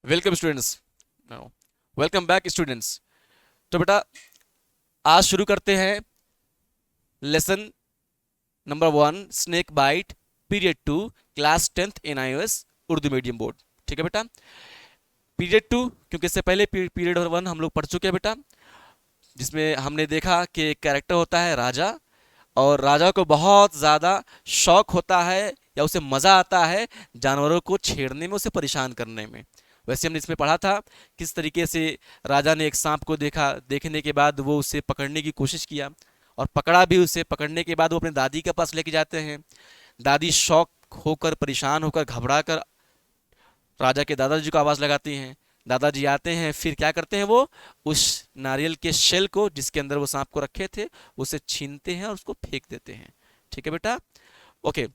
Welcome students. Welcome back students. तो बेटा आज शुरू करते हैं lesson number 1 snake bite period 2 class 10th in iOS Urdu medium board. ठीक है बेटा, पीरियड 2 क्योंकि इससे पहले पीरियड 1 हम लोग पढ़ चुके हैं बेटा, जिसमें हमने देखा कि एक कैरेक्टर होता है राजा, और राजा को बहुत ज़्यादा शौक होता है या उसे मज़ा आता है जानवरों को छेड़ने में, उसे परेशान करने में। वैसे हमने इसमें पढ़ा था किस तरीके से राजा ने एक सांप को देखा, देखने के बाद वो उसे पकड़ने की कोशिश किया और पकड़ा भी। उसे पकड़ने के बाद वो अपने दादी के पास लेके जाते हैं। दादी शौक होकर, परेशान होकर, घबरा कर राजा के दादाजी को आवाज़ लगाती हैं। दादाजी आते हैं, फिर क्या करते हैं, वो उस नारियल के शेल को जिसके अंदर वो सांप को रखे थे उसे छीनते हैं और उसको फेंक देते हैं। ठीक है बेटा, ओके।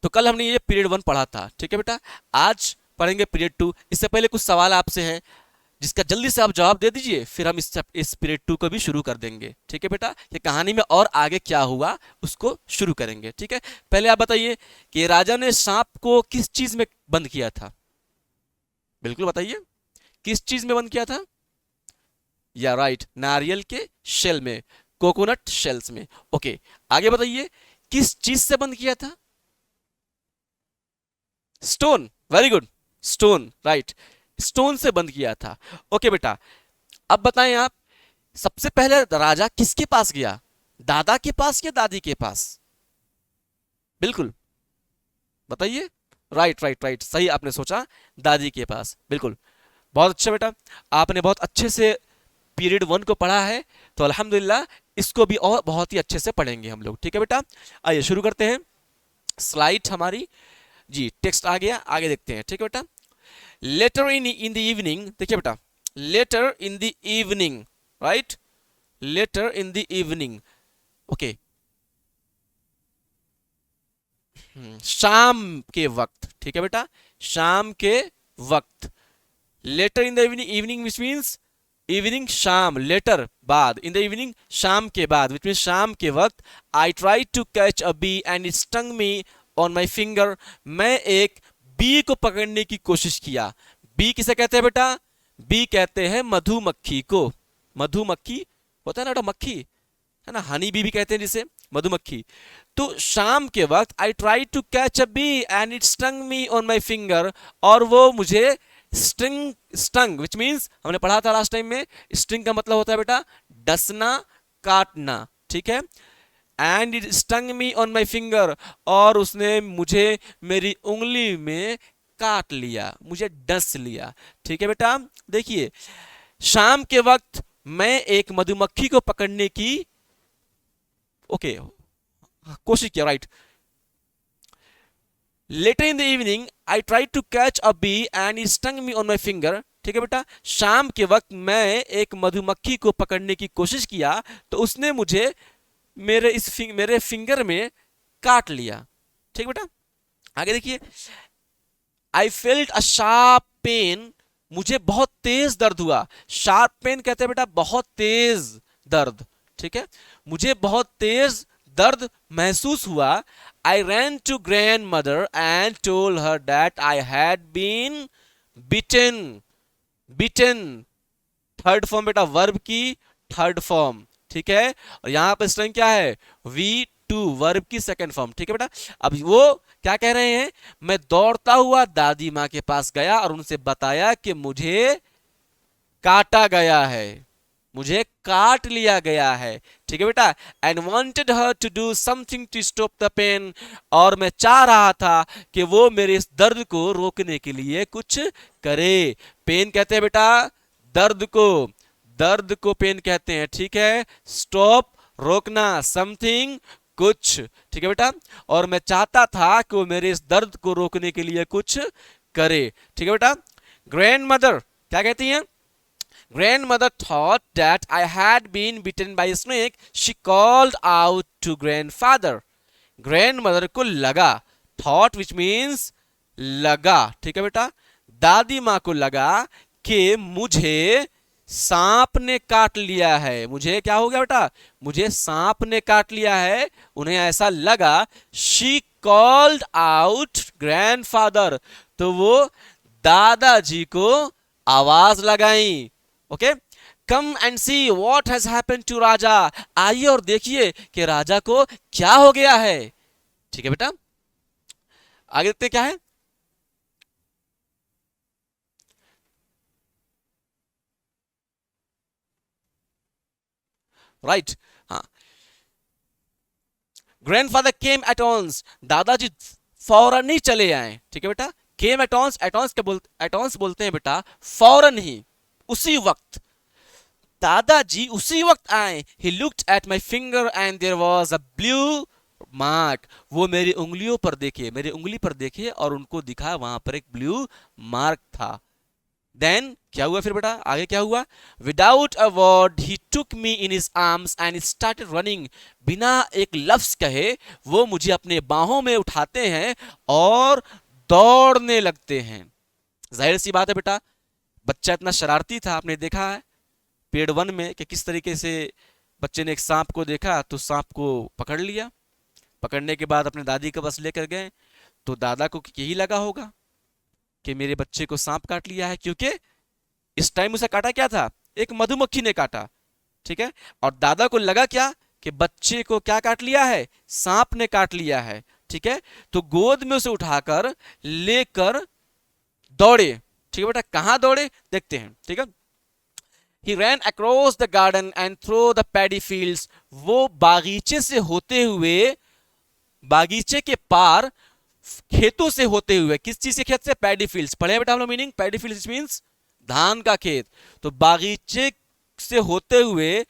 तो कल हमने ये पीरियड 1 पढ़ा था। ठीक है बेटा, आज पढ़ेंगे पीरियड 2। इससे पहले कुछ सवाल आपसे हैं जिसका जल्दी से आप जवाब दे दीजिए, फिर हम इस पीरियड 2 को भी शुरू कर देंगे। ठीक है बेटा, ये कहानी में और आगे क्या हुआ उसको शुरू करेंगे। ठीक है, पहले आप बताइए कि राजा ने सांप को किस चीज में बंद किया था। बिल्कुल बताइए, किस चीज में बंद किया था? या राइट, नारियल के शेल में, कोकोनट शेल्स में। ओके, आगे बताइए किस चीज से बंद किया था? Stone, very good, stone, right, stone से बंद किया था। ओके बेटा, अब बताएं आप, सबसे पहले राजा किसके पास गया? दादा के पास या दादी के पास? बिल्कुल बताइए, राइट राइट राइट, सही आपने सोचा, दादी के पास, बिल्कुल। बहुत अच्छा बेटा, आपने बहुत अच्छे से पीरियड 1 को पढ़ा है, तो अल्हम्दुलिल्लाह इसको भी और बहुत ही अच्छे से पढ़ेंगे हम लोग। ठीक है बेटा, आइए शुरू करते हैं। स्लाइड हमारी, जी टेक्स्ट आ गया, आगे देखते हैं। ठीक है बेटा, लेटर इन द इवनिंग, देखिए बेटा, later in the evening, right, later in the evening, okay, शाम के वक्त। ठीक है बेटा, शाम के वक्त, later in the evening, evening which means evening, शाम, लेटर बाद, इन द इवनिंग शाम के बाद, विच मीन्स शाम के वक्त। I try to catch a bee and it stung me on my finger, मैं एक बी को पकड़ने की कोशिश किया। बी किसे कहते हैं बेटा? बी कहते हैं मधुमक्खी को। मधुमक्खी होता है ना बेटा, मक्खी है ना, हनी बी भी कहते हैं जिसे, मधुमक्खी। तो शाम के वक्त I try to catch a bee and it stung me on my finger, और वो मुझे स्टिंग, स्टंग विच मीन्स हमने पढ़ा था लास्ट टाइम में, स्टिंग का मतलब होता है बेटा डसना, काटना। ठीक है, and it stung me on my finger, और उसने मुझे मेरी उंगली में काट लिया, मुझे डस लिया। ठीक है बेटा, देखिए, शाम के वक्त मैं एक मधुमक्खी को पकड़ने की, ओके, कोशिश किया, right. Later in the evening I try to a bee and it stung me on my finger. ठीक है बेटा, शाम के वक्त मैं एक मधुमक्खी को पकड़ने की कोशिश किया तो उसने मुझे मेरे फिंगर में काट लिया। ठीक बेटा, आगे देखिए, I felt a sharp pain, मुझे बहुत तेज दर्द हुआ। शार्प पेन कहते हैं बेटा बहुत तेज दर्द। ठीक है, मुझे बहुत तेज दर्द महसूस हुआ। I ran to grandmother and told her that I had been bitten. Bitten third form बेटा, वर्ब की थर्ड फॉर्म। ठीक है, और यहां पर स्ट्रिंग क्या है? वी टू, वर्ब की सेकंड फॉर्म। ठीक है बेटा, अब वो क्या कह रहे हैं? मैं दौड़ता हुआ दादी माँ के पास गया और उनसे बताया कि मुझे काटा गया है, मुझे काट लिया गया है। ठीक है बेटा, and wanted her to do something to stop the pain, और मैं चाह रहा था कि वो मेरे इस दर्द को रोकने के लिए कुछ करे। पेन कहते हैं बेटा दर्द को, दर्द को पेन कहते हैं। ठीक है, स्टॉप रोकना, समथिंग कुछ। ठीक है बेटा, और मैं चाहता था कि वो मेरे इस दर्द को रोकने के लिए कुछ करे। ठीक है बेटा, ग्रैंड मदर क्या कहती हैं? Grandmother thought that I had been bitten by a snake. She called out to grandfather. Grandmother को लगा, thought which means लगा। ठीक है बेटा, दादी माँ को लगा कि मुझे सांप ने काट लिया है। मुझे क्या हो गया बेटा? मुझे सांप ने काट लिया है, उन्हें ऐसा लगा। She called out grandfather, तो वो दादाजी को आवाज लगाई। Okay, come and see what has happened to Raja, आइए और देखिए कि राजा को क्या हो गया है। ठीक है बेटा, आगे देखते हैं क्या है। राइट, हाँ, ग्रैंडफादर केम एट ऑन्स, दादाजी फौरन ही चले आए। ठीक है बेटा, केम एट ऑन्स, एटॉन्स बोलते हैं बेटा फौरन ही, उसी वक्त। दादाजी उसी वक्त आए। He looked at my finger and there was a blue mark, वो मेरी उंगलियों पर देखे, मेरी उंगली पर देखे और उनको दिखा वहां पर एक ब्लू मार्क था। देन क्या हुआ फिर बेटा, आगे क्या हुआ। Without a word he took me in his arms and started running, बिना एक लफ्ज कहे वो मुझे अपने बाहों में उठाते हैं और दौड़ने लगते हैं। जाहिर सी बात है बेटा, बच्चा इतना शरारती था, आपने देखा है पेड़ वन में कि किस तरीके से बच्चे ने एक सांप को देखा तो सांप को पकड़ लिया, पकड़ने के बाद अपने दादी के पास लेकर गए, तो दादा को यही लगा होगा कि मेरे बच्चे को सांप काट लिया है, क्योंकि इस टाइम उसे काटा क्या था, एक मधुमक्खी ने काटा। ठीक है, और दादा को लगा क्या कि बच्चे को क्या काट लिया है, सांप ने काट लिया है। ठीक है, तो गोद में उसे उठाकर लेकर दौड़े। ठीक है बेटा, कहां दौड़े देखते हैं। ठीक है, He ran across the garden and through the paddy fields, वो बागीचे से होते हुए, बागीचे के पार, खेतों से होते हुए, किस चीज के खेत से, पैडी फील्ड्स, पढ़े बेटा हम लोग मीनिंग, पैडी फील्ड्स मींस धान का खेत। तो बागीचे से होते हुए,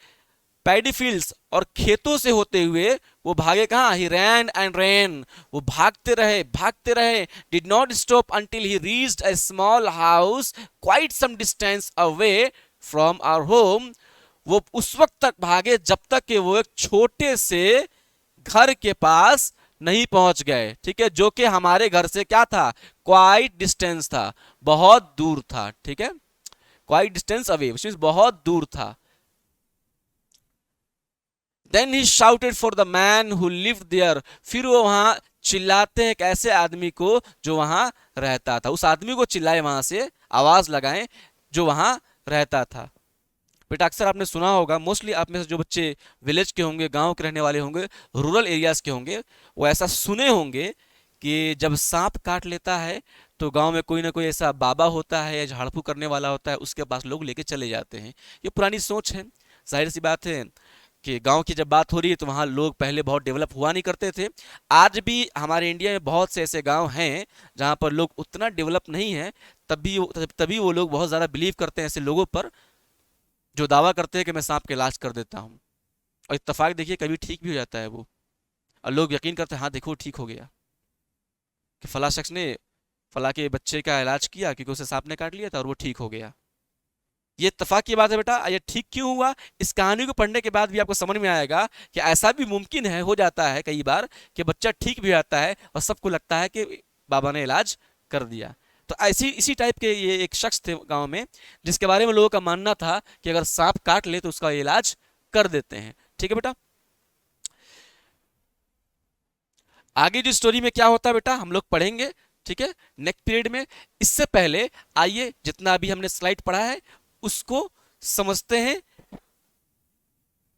पैडी फील्ड्स और खेतों से होते हुए वो भागे कहां, ही रैन एंड रैन, वो भागते रहे भागते रहे। Did not stop until he reached a small house quite some distance away from our home, वो उस वक्त तक भागे जब तक कि वो एक छोटे से घर के पास नहीं पहुंच गए। ठीक है, जो कि हमारे घर से क्या था, क्वाइट डिस्टेंस था, बहुत दूर था। ठीक है, क्वाइट डिस्टेंस अवे बहुत दूर था। Then he shouted for the man who lived there, फिर वो वहां चिल्लाते हैं एक ऐसे आदमी को जो वहां रहता था, उस आदमी को चिल्लाए, वहां से आवाज लगाएं जो वहां रहता था। बेटा अक्सर आपने सुना होगा, मोस्टली आप में से जो बच्चे विलेज के होंगे, गांव के रहने वाले होंगे, रूरल एरियाज के होंगे, वो ऐसा सुने होंगे कि जब सांप काट लेता है तो गांव में कोई ना कोई ऐसा बाबा होता है या झाड़ फूक करने वाला होता है, उसके पास लोग लेके चले जाते हैं। ये पुरानी सोच है। जाहिर सी बात है कि गांव की जब बात हो रही है तो वहाँ लोग पहले बहुत डेवलप हुआ नहीं करते थे। आज भी हमारे इंडिया में बहुत से ऐसे गांव हैं जहाँ पर लोग उतना डेवलप नहीं है, तभी वो लोग बहुत ज़्यादा बिलीव करते हैं ऐसे लोगों पर जो दावा करते हैं कि मैं सांप का इलाज कर देता हूँ, और इत्तेफाक देखिए कभी ठीक भी हो जाता है वो, और लोग यकीन करते हैं हाँ देखो ठीक हो गया, कि फला शख्स ने फला के बच्चे का इलाज किया क्योंकि उसे सांप ने काट लिया था और वो ठीक हो गया। ये इत्तेफाक की बात है बेटा। ये ठीक क्यों हुआ, इस कहानी को पढ़ने के बाद भी आपको समझ में आएगा कि ऐसा भी मुमकिन है, हो जाता है कई बार कि बच्चा ठीक भी आता है और सबको लगता है कि बाबा ने इलाज कर दिया। तो ऐसी इसी टाइप के ये एक शख्स थे गांव में जिसके बारे में लोगों का मानना था कि अगर सांप काट ले तो उसका इलाज कर देते हैं। ठीक है बेटा, आगे जो स्टोरी में क्या होता है बेटा हम लोग पढ़ेंगे। ठीक है, नेक्स्ट पीरियड में। इससे पहले आइए जितना अभी हमने स्लाइड पढ़ा है उसको समझते हैं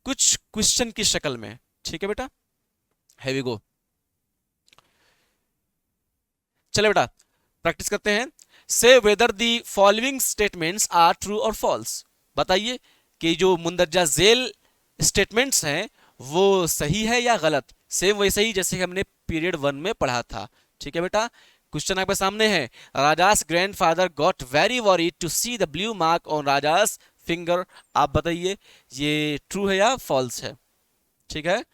कुछ क्वेश्चन की शक्ल में। ठीक है बेटा, है वी गो, चले बेटा प्रैक्टिस करते हैं। Say whether the following statements are true और फॉल्स, बताइए कि जो मुंदरजा झेल स्टेटमेंट्स हैं वो सही है या गलत। सेम वैसे ही जैसे कि हमने पीरियड 1 में पढ़ा था। ठीक है बेटा, क्वेश्चन आपके सामने है। Raja's grandfather got very worried to see the blue mark on Raja's finger, आप बताइए ये ट्रू है या फॉल्स है। ठीक है,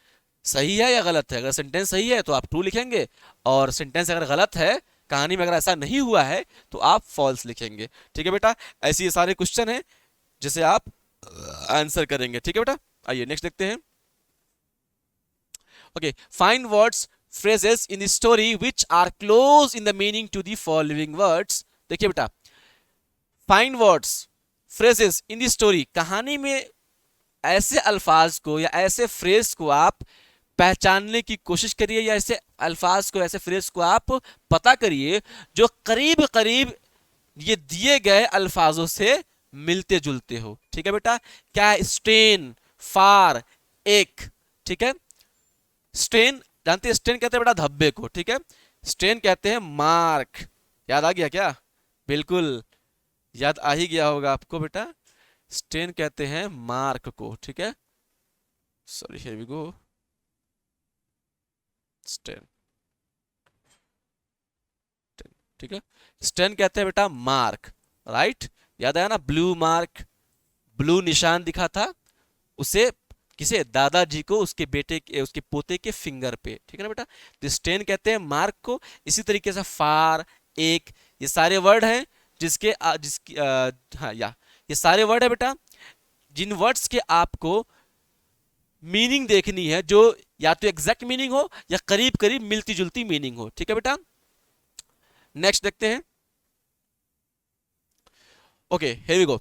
सही है या गलत है। अगर सेंटेंस सही है तो आप ट्रू लिखेंगे, और सेंटेंस अगर गलत है, कहानी में अगर ऐसा नहीं हुआ है तो आप फॉल्स लिखेंगे। ठीक है बेटा, ऐसे ये सारे क्वेश्चन हैं जिसे आप आंसर करेंगे। ठीक है बेटा, आइए नेक्स्ट देखते हैं। Okay, find words phrases in the story which are close in the meaning to the following words। देखिए बेटा, find words phrases in the story, कहानी में ऐसे अल्फाज को या ऐसे फ्रेज को आप पहचानने की कोशिश करिए, या ऐसे अल्फाज को, ऐसे फ्रेज को आप पता करिए जो करीब करीब ये दिए गए अल्फाजों से मिलते जुलते हो। ठीक है बेटा, क्या है? स्टेन, फार, एक। ठीक है, स्टेन जानते हैं, स्टेन कहते हैं बेटा धब्बे को। ठीक है, स्टेन कहते हैं मार्क। याद आ गया क्या? बिल्कुल याद आ ही गया होगा आपको बेटा, स्टेन कहते हैं मार्क को। ठीक है, sorry, here we go, stain. ठीक है, स्टेन कहते हैं बेटा मार्क, राइट। याद आया ना, ब्लू मार्क, ब्लू निशान दिखा था उसे, किसे? दादाजी को, उसके बेटे के, उसके पोते के फिंगर पे। ठीक है ना बेटा, तो स्टेन कहते हैं मार्क को। इसी तरीके से फार, एक, ये सारे वर्ड हैं जिसके जिसकी हाँ या ये सारे वर्ड है बेटा, जिन वर्ड्स के आपको मीनिंग देखनी है जो या तो एग्जैक्ट मीनिंग हो या करीब करीब मिलती जुलती मीनिंग हो। ठीक है बेटा, नेक्स्ट देखते हैं। Okay, here we go.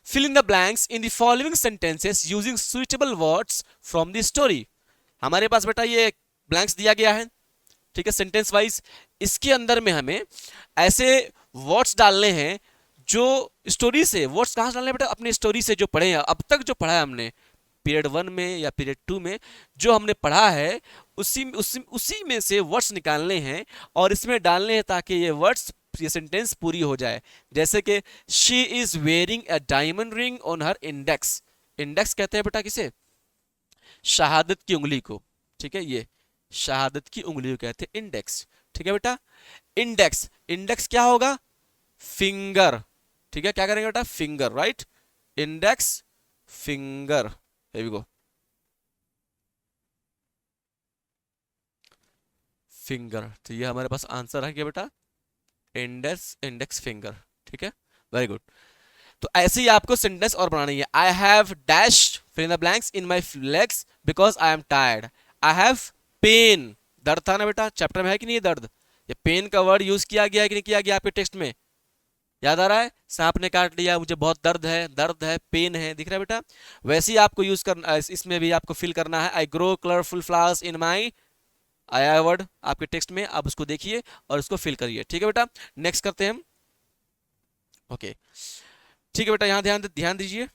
Fill in the blanks in the following sentences using suitable words from the story. हमारे पास बेटा ये ब्लैंक्स दिया गया है, ठीक है, सेंटेंस वाइज। इसके अंदर में हमें ऐसे वर्ड्स डालने हैं जो स्टोरी से, वर्ड्स कहां से डालने हैं बेटा? अपनी स्टोरी से जो पढ़े हैं अब तक, जो पढ़ा है हमने पीरियड 1 में या पीरियड 2 में, जो हमने पढ़ा है उसी में से वर्ड्स निकालने हैं और इसमें डालने हैं ताकि ये वर्ड्स, ये सेंटेंस पूरी हो जाए। जैसे कि she is wearing a diamond ring on her index. Index कहते हैं बेटा किसे? शहादत की उंगली को। ठीक है, ये शहादत की उंगली को कहते हैं इंडेक्स। ठीक है बेटा, इंडेक्स, इंडेक्स क्या होगा? फिंगर। ठीक है, क्या करेंगे बेटा? Finger, right. Index, finger. Here we go. Finger, तो ये हमारे पास आंसर है क्या बेटा? Index, index finger. ठीक है, वेरी गुड। तो ऐसे ही आपको सेंटेंस और बनानी है। I have dash fill in the blanks in my legs because I am tired. I have pain, दर्द था ना बेटा, चैप्टर में है कि नहीं दर्द? ये पेन का वर्ड यूज किया गया है कि नहीं किया गया आपके टेक्स्ट में? याद आ रहा है? सांप ने काट लिया, मुझे बहुत दर्द है, दर्द है, पेन है, दिख रहा है बेटा? वैसे ही आपको यूज करना, इसमें भी आपको फिल करना है। I grow colourful flowers in my, आया वर्ड आपके टेक्स्ट में, आप उसको देखिए और उसको फिल करिए। ठीक है बेटा, नेक्स्ट करते हैं हम। ओके, ठीक है बेटा, यहां ध्यान दीजिए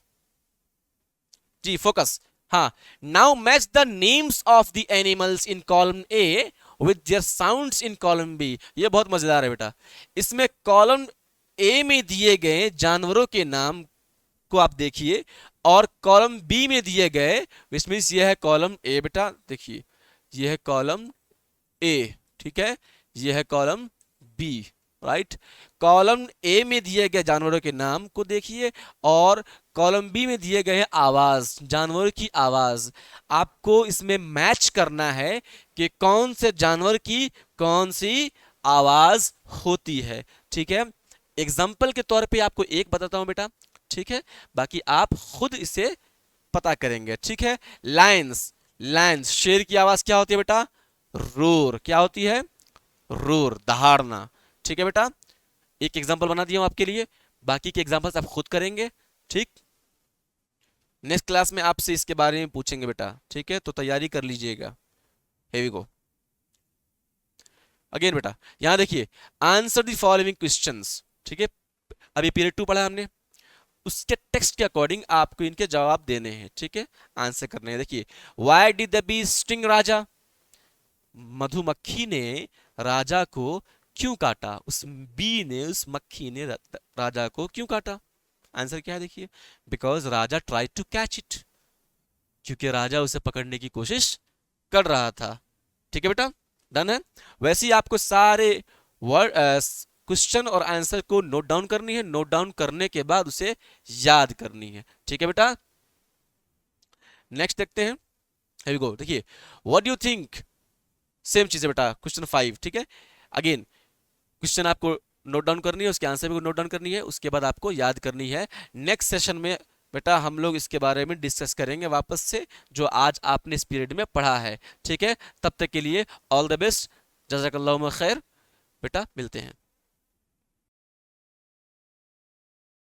जी, फोकस। हाँ, now match the names of the animals in column A with their sounds in column B. ये बहुत मजेदार है बेटा। इसमें कॉलम ए में दिए गए जानवरों के नाम को आप देखिए और कॉलम बी में दिए गए, विच मीन्स ये है कॉलम ए बेटा, देखिए ये है कॉलम ए। ठीक है, ये है column B, right. Column A में दिए गए जानवरों के नाम को देखिए और कॉलम बी में दिए गए आवाज, जानवर की आवाज। आपको इसमें मैच करना है कि कौन से जानवर की कौन सी आवाज होती है। ठीक है, एग्जाम्पल के तौर पे आपको एक बताता हूं बेटा, ठीक है, बाकी आप खुद इसे पता करेंगे। ठीक है, लायंस, लायंस, शेर की आवाज क्या होती है बेटा? रोर। क्या होती है? रोर, दहाड़ना। ठीक है बेटा, एक एग्जांपल बना दिया हूं आपके लिए, बाकी के एग्जांपल्स आप खुद करेंगे। ठीक, नेक्स्ट क्लास में आपसे इसके बारे में पूछेंगे बेटा, ठीक है, तो तैयारी कर लीजिएगा। हियर वी गो अगेन बेटा, यहां देखिए, आंसर द फॉलोइंग क्वेश्चंस। ठीक है, अभी पीरियड 2 पढ़ा हमने, उसके टेक्स्ट के अकॉर्डिंग आपको इनके जवाब देने हैं। ठीक है, आंसर करने हैं। देखिए, why did the bee sting Raja? मधुमक्खी ने राजा को क्यों काटा? उस बी ने, उस मक्खी ने राजा को क्यों काटा? आंसर क्या है देखिए, because Raja try to catch it, क्योंकि राजा उसे पकड़ने की कोशिश कर रहा था। ठीक है बेटा, डन है। वैसे ही आपको सारे वर्ड, क्वेश्चन और आंसर को नोट डाउन करनी है, नोट डाउन करने के बाद उसे याद करनी है। ठीक है बेटा, नेक्स्ट देखते हैं। हियर वी गो, देखिए, what do you think? Same चीज है बेटा, क्वेश्चन 5। ठीक है, अगेन क्वेश्चन आपको नोट डाउन करनी है, उसके आंसर भी नोट डाउन करनी है, उसके बाद आपको याद करनी है। नेक्स्ट सेशन में बेटा हम लोग इसके बारे में डिस्कस करेंगे वापस से, जो आज आपने इस पीरियड में पढ़ा है। ठीक है, तब तक के लिए ऑल द बेस्ट, जज़ाकल्लाहु खैर बेटा, मिलते हैं।